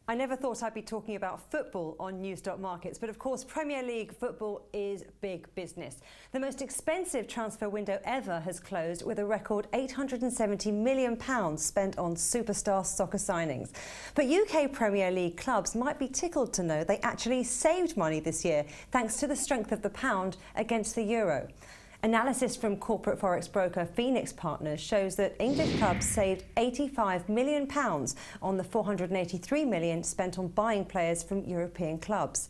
I never thought I'd be talking about football on News.Markets, but of course Premier League football is big business. The most expensive transfer window ever has closed with a record £870 million spent on superstar soccer signings. But UK Premier League clubs might be tickled to know they actually saved money this year thanks to the strength of the pound against the euro. Analysis from corporate forex broker Phoenix Partners shows that English clubs saved £85 million on the £483 million spent on buying players from European clubs.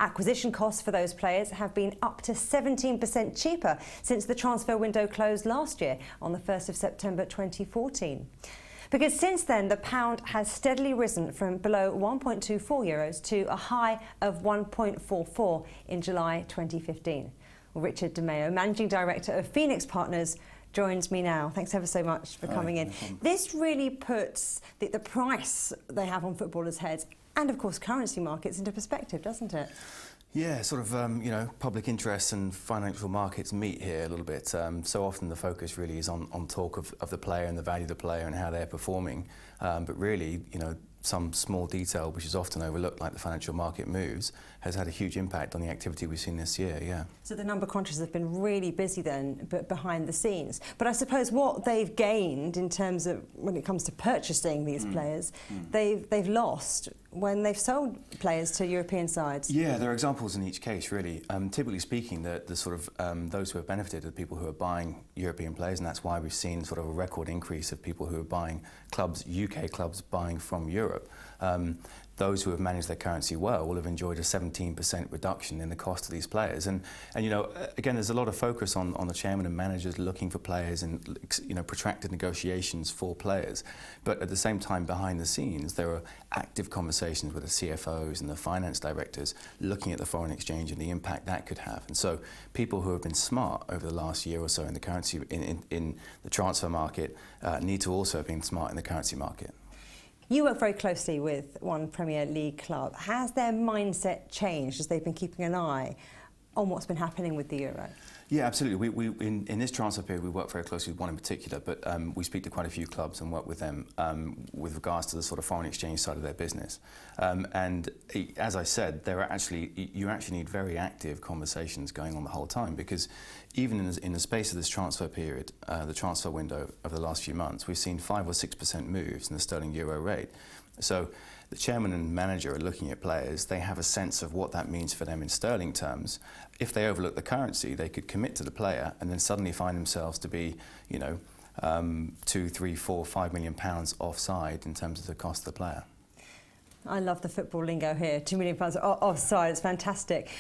Acquisition costs for those players have been up to 17% cheaper since the transfer window closed last year on the 1st of September 2014. Because since then, the pound has steadily risen from below 1.24 euros to a high of 1.44 in July 2015. Richard DeMeo, Managing Director of Phoenix Partners, joins me now. Thanks ever so much for coming in. This really puts the price they have on footballers' heads and, of course, currency markets into perspective, doesn't it? Yeah, sort of, public interests and financial markets meet here a little bit. So often the focus really is on talk of the player and the value of the player and how they're performing. But really, some small detail, which is often overlooked, like the financial market moves, has had a huge impact on the activity we've seen this year, yeah. So the number crunchers have been really busy then, but behind the scenes. But I suppose what they've gained in terms of, when it comes to purchasing these players, they've lost when they've sold players to European sides. Yeah, there are examples in each case, really. Typically speaking, the sort of those who have benefited are people who are buying European players, and that's why we've seen sort of a record increase of people who are buying clubs, UK clubs, buying from Europe. Those who have managed their currency well will have enjoyed a 17% reduction in the cost of these players. And again, there's a lot of focus on the chairman and managers looking for players and protracted negotiations for players. But at the same time, behind the scenes, there are active conversations with the CFOs and the finance directors looking at the foreign exchange and the impact that could have. And so people who have been smart over the last year or so in the currency, in the transfer market, need to also have been smart in the currency market. You work very closely with one Premier League club. Has their mindset changed as they've been keeping an eye on what's been happening with the euro? Yeah, absolutely. In this transfer period, we work very closely with one in particular, but we speak to quite a few clubs and work with them with regards to the sort of foreign exchange side of their business. And as I said, you actually need very active conversations going on the whole time, because even in the space of this transfer period, the transfer window of the last few months, we've seen 5 or 6% moves in the sterling-euro rate. So the chairman and manager are looking at players. They have a sense of what that means for them in sterling terms. If they overlook the currency, they could commit to the player and then suddenly find themselves to be, 2, 3, 4, 5 million pounds offside in terms of the cost of the player. I love the football lingo here. £2 million offside. It's fantastic.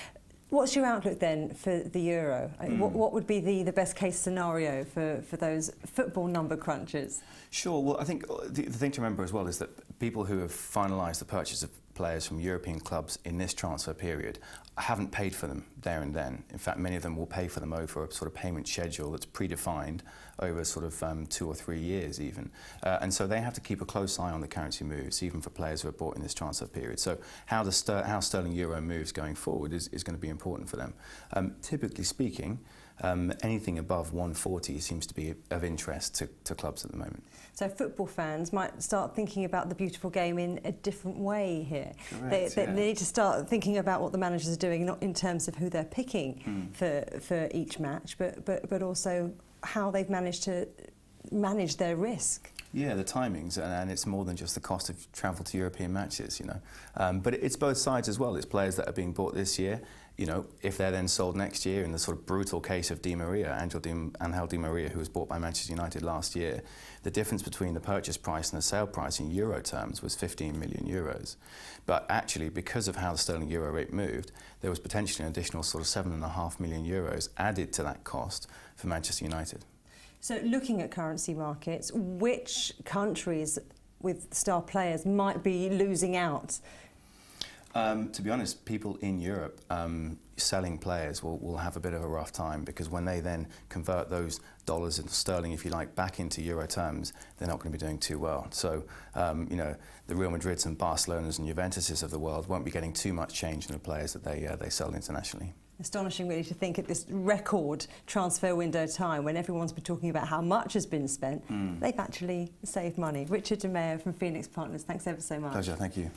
What's your outlook then for the euro? What would be the best case scenario for those football number crunchers? Sure. Well, I think the thing to remember as well is that people who have finalised the purchase of players from European clubs in this transfer period haven't paid for them there and then. In fact, many of them will pay for them over a sort of payment schedule that's predefined over sort of 2 or 3 years even. And so they have to keep a close eye on the currency moves, even for players who are bought in this transfer period. So how sterling euro moves going forward is going to be important for them. Typically speaking, anything above 140 seems to be of interest to clubs at the moment. So football fans might start thinking about the beautiful game in a different way here. Correct, they need to start thinking about what the managers are doing, not in terms of who they're picking for each match, but also how they've managed to manage their risk. Yeah, the timings, and it's more than just the cost of travel to European matches, But it's both sides as well. It's players that are being bought this year. If they're then sold next year, in the sort of brutal case of Angel Di Maria, who was bought by Manchester United last year, the difference between the purchase price and the sale price in euro terms was 15 million euros. But actually, because of how the sterling euro rate moved, there was potentially an additional sort of 7.5 million euros added to that cost for Manchester United. So looking at currency markets, which countries with star players might be losing out? To be honest, people in Europe selling players will have a bit of a rough time, because when they then convert those dollars into sterling, if you like, back into euro terms, they're not going to be doing too well. So, the Real Madrids and Barcelonas and Juventuses of the world won't be getting too much change in the players that they sell internationally. Astonishing, really, to think at this record transfer window time, when everyone's been talking about how much has been spent, they've actually saved money. Richard DeMeo from Phoenix Partners, thanks ever so much. Pleasure, thank you.